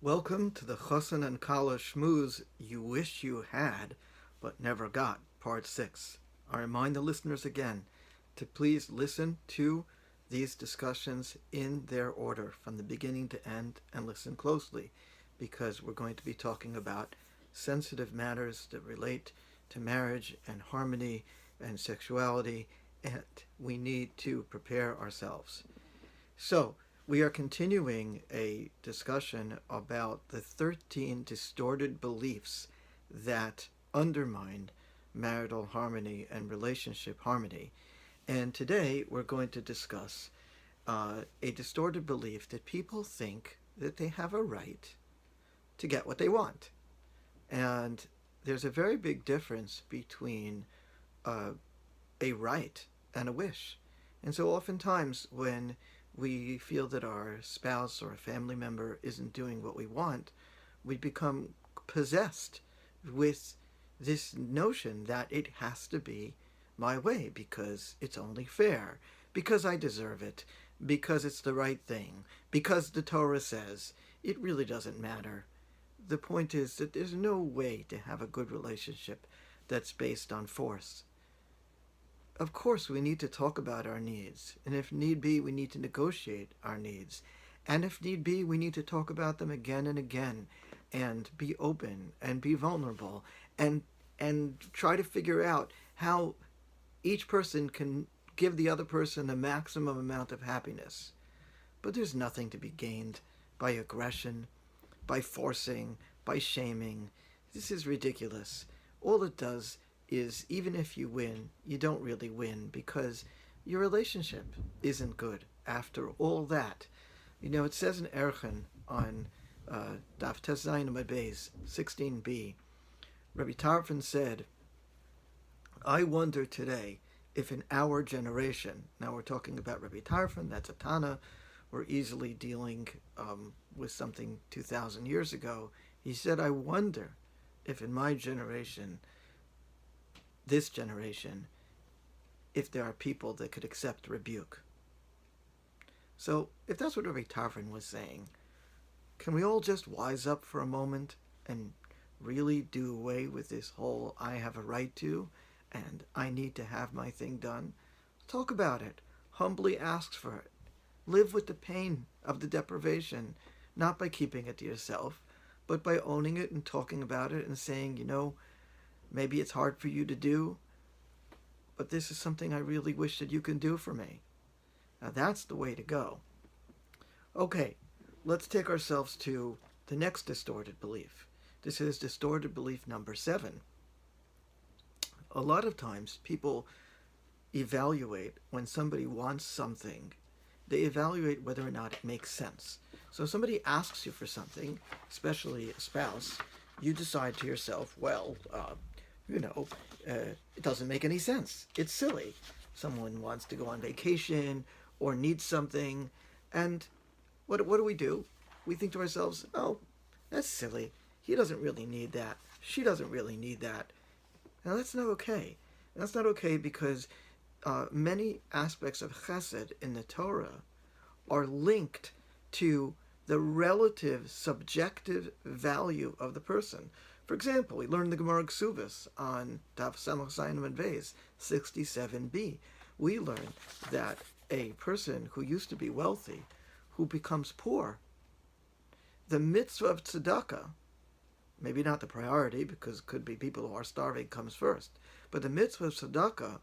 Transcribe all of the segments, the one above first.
Welcome to the Chosson and Kallah Shmooze you wish you had but never got, Part 6. I remind the listeners again to please listen to these discussions in their order from the beginning to end and listen closely because we're going to be talking about sensitive matters that relate to marriage and harmony and sexuality, and we need to prepare ourselves. So, we are continuing a discussion about the 13 distorted beliefs that undermine marital harmony and relationship harmony. And today we're going to discuss a distorted belief that people think that they have a right to get what they want. And there's a very big difference between a right and a wish. And so oftentimes when we feel that our spouse or a family member isn't doing what we want, we become possessed with this notion that it has to be my way because it's only fair, because I deserve it, because it's the right thing, because the Torah says. It really doesn't matter. The point is that there's no way to have a good relationship that's based on force. Of course, we need to talk about our needs, and if need be, we need to negotiate our needs. And if need be, we need to talk about them again and again, and be open, and be vulnerable, and try to figure out how each person can give the other person the maximum amount of happiness. But there's nothing to be gained by aggression, by forcing, by shaming. This is ridiculous. All it does is, even if you win, you don't really win because your relationship isn't good after all that. You know, it says in Erchen on Daf Tes Zayin Amud Beis 16b, Rabbi Tarfon said, I wonder today if in our generation, now we're talking about Rabbi Tarfon, that's a Tana, we're easily dealing with something 2,000 years ago. He said, I wonder if in my generation, this generation, if there are people that could accept rebuke. So, if that's what Rabbi Tarfon was saying, can we all just wise up for a moment and really do away with this whole I have a right to and I need to have my thing done? Talk about it. Humbly ask for it. Live with the pain of the deprivation, not by keeping it to yourself, but by owning it and talking about it and saying, maybe it's hard for you to do, but this is something I really wish that you can do for me. Now that's the way to go. Okay, let's take ourselves to the next distorted belief. This is distorted belief number 7. A lot of times people evaluate when somebody wants something, they evaluate whether or not it makes sense. So if somebody asks you for something, especially a spouse, you decide to yourself, it doesn't make any sense. It's silly. Someone wants to go on vacation or needs something, and what do? We think to ourselves, oh, that's silly. He doesn't really need that. She doesn't really need that. Now, that's not okay. That's not okay because many aspects of chesed in the Torah are linked to the relative subjective value of the person. For example, we learned the Gemara Ksubis on Daf Samach Zayin Amud Beis 67b. We learned that a person who used to be wealthy, who becomes poor, the mitzvah of tzedakah, maybe not the priority because it could be people who are starving comes first, but the mitzvah of tzedakah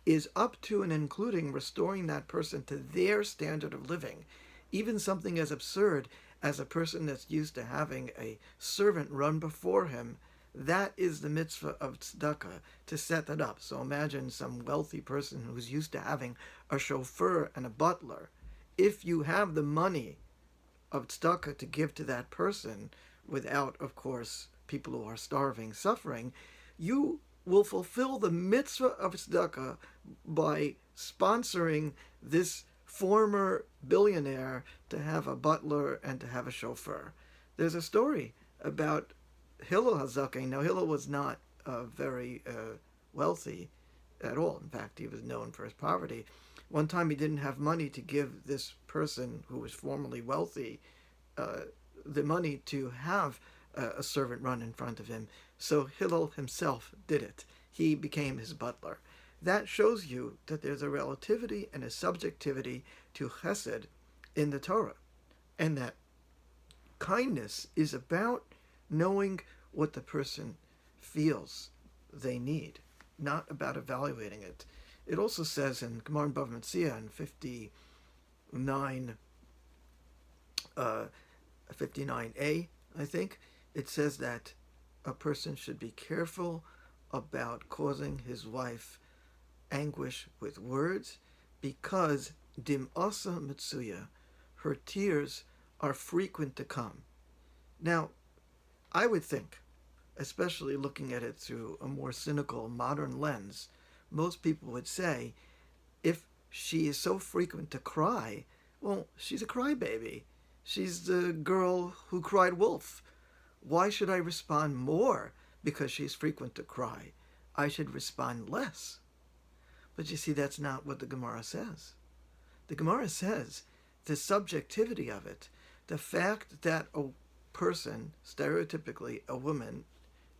is up to and including restoring that person to their standard of living. Even something as absurd as a person that's used to having a servant run before him, that is the mitzvah of tzedakah, to set that up. So imagine some wealthy person who's used to having a chauffeur and a butler. If you have the money of tzedakah to give to that person, without, of course, people who are starving, suffering, you will fulfill the mitzvah of tzedakah by sponsoring this former billionaire to have a butler and to have a chauffeur. There's a story about Hillel HaZaken. Now, Hillel was not very wealthy at all. In fact, he was known for his poverty. One time he didn't have money to give this person who was formerly wealthy the money to have a servant run in front of him, so Hillel himself did it. He became his butler. That shows you that there's a relativity and a subjectivity to chesed in the Torah, and that kindness is about knowing what the person feels they need, not about evaluating it. It also says in Gemara Bava Metzia in 59a, I think, it says that a person should be careful about causing his wife anguish with words, because dim'asa mitsuya, her tears are frequent to come. Now, I would think, especially looking at it through a more cynical, modern lens, most people would say, if she is so frequent to cry, well, she's a crybaby. She's the girl who cried wolf. Why should I respond more because she's frequent to cry? I should respond less. But you see, that's not what the Gemara says. The Gemara says the subjectivity of it, the fact that a person, stereotypically a woman,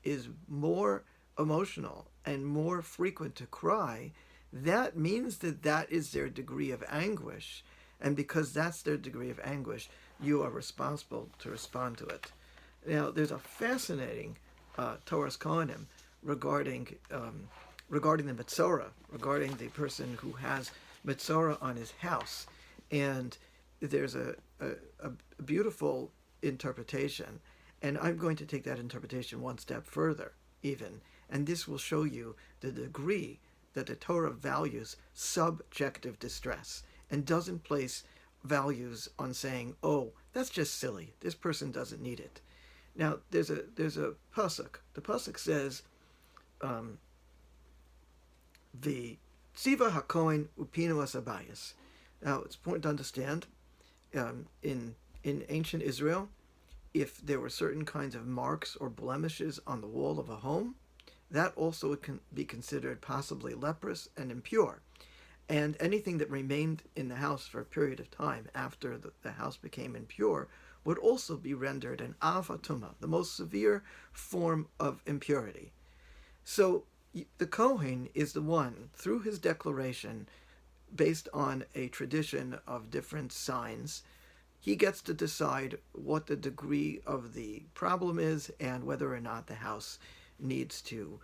is more emotional and more frequent to cry, that means that that is their degree of anguish. And because that's their degree of anguish, you are responsible to respond to it. Now, there's a fascinating Torah's Kohanim regarding the Metzora, regarding the person who has Metzora on his house. And there's a beautiful interpretation. And I'm going to take that interpretation one step further, even. And this will show you the degree that the Torah values subjective distress and doesn't place values on saying, oh, that's just silly. This person doesn't need it. Now, there's a pasuk. The pasuk says, the tziva hakohen upinu asabayas. Now, it's important to understand, in ancient Israel, if there were certain kinds of marks or blemishes on the wall of a home, that also can be considered possibly leprous and impure. And anything that remained in the house for a period of time after the house became impure would also be rendered an avatuma, the most severe form of impurity. So the Kohen is the one, through his declaration, based on a tradition of different signs, he gets to decide what the degree of the problem is and whether or not the house needs to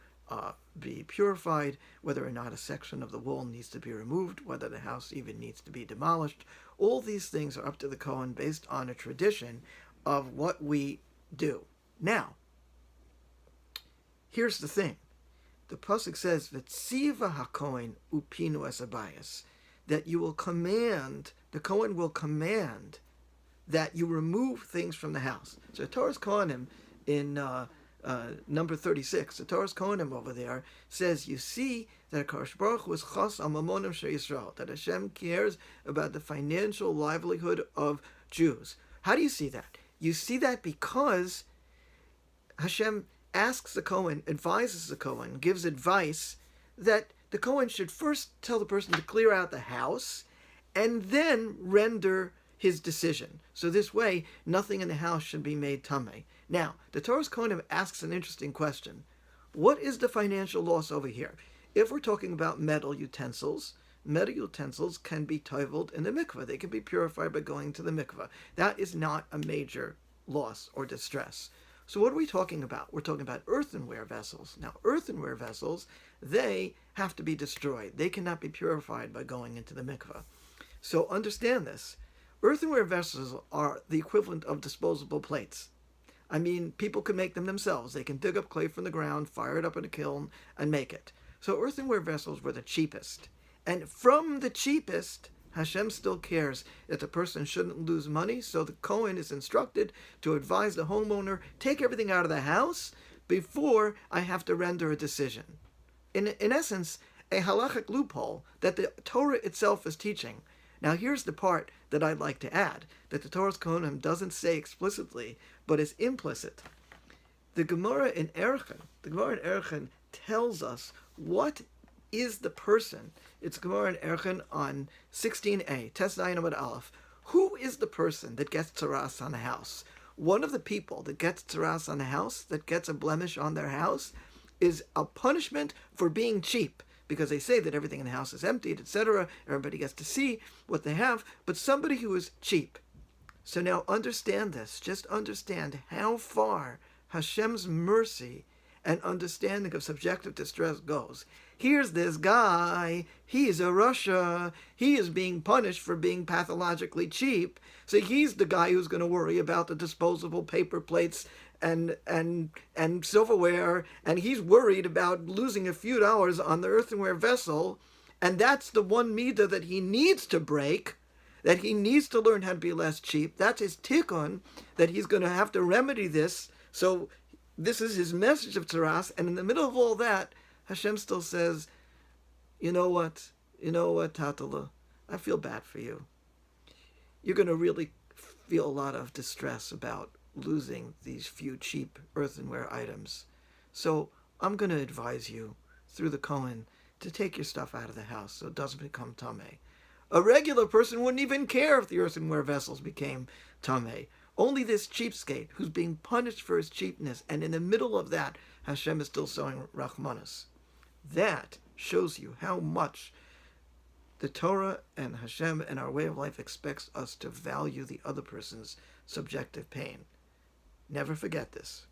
be purified, whether or not a section of the wall needs to be removed, whether the house even needs to be demolished. All these things are up to the Kohen based on a tradition of what we do. Now, here's the thing. The pasuk says, "V'tziva haKohen upinu esabayas," that you will command, the Kohen will command that you remove things from the house. So Torah's Kohanim in number 36, the Torah's Kohanim over there says, you see that Akash Baruch Hu is chas al mamonim shel Yisrael, that Hashem cares about the financial livelihood of Jews. How do you see that? You see that because Hashem asks the Kohen, advises the Kohen, gives advice that the Kohen should first tell the person to clear out the house and then render his decision. So this way, nothing in the house should be made tameh. Now, the Torah's Kohanim asks an interesting question. What is the financial loss over here? If we're talking about metal utensils can be toveled in the mikveh. They can be purified by going to the mikveh. That is not a major loss or distress. So what are we talking about? We're talking about earthenware vessels. Now, earthenware vessels, they have to be destroyed. They cannot be purified by going into the mikveh. So understand this. Earthenware vessels are the equivalent of disposable plates. I mean, people can make them themselves. They can dig up clay from the ground, fire it up in a kiln, and make it. So earthenware vessels were the cheapest. And from the cheapest, Hashem still cares that the person shouldn't lose money, so the Kohen is instructed to advise the homeowner, take everything out of the house before I have to render a decision. In essence, a halachic loophole that the Torah itself is teaching. Now here's the part that I'd like to add, that the Torah's Kohanim doesn't say explicitly, but is implicit. The Gemara in Erechim tells us what is the person. It's Gemara in Erechim on 16a, Tes Zayin Amud Aleph. Who is the person that gets tzaras on a house? one of the people that gets tzaras on a house, that gets a blemish on their house, is a punishment for being cheap, because they say that everything in the house is emptied, etc. Everybody gets to see what they have, but somebody who is cheap. So now understand this. Just understand how far Hashem's mercy and understanding of subjective distress goes. Here's this guy, he's a Russia, he is being punished for being pathologically cheap, so he's the guy who's going to worry about the disposable paper plates and silverware, and he's worried about losing a few dollars on the earthenware vessel, and that's the one midah that he needs to break, that he needs to learn how to be less cheap. That's his tikkun, that he's going to have to remedy this. So this is his message of tzaras, and in the middle of all that, Hashem still says, you know what, Tatala, I feel bad for you. You're going to really feel a lot of distress about losing these few cheap earthenware items. So I'm going to advise you, through the Kohen, to take your stuff out of the house so it doesn't become tameh. A regular person wouldn't even care if the earthenware vessels became tameh. Only this cheapskate who's being punished for his cheapness, and in the middle of that, Hashem is still showing Rachmanis. That shows you how much the Torah and Hashem and our way of life expects us to value the other person's subjective pain. Never forget this.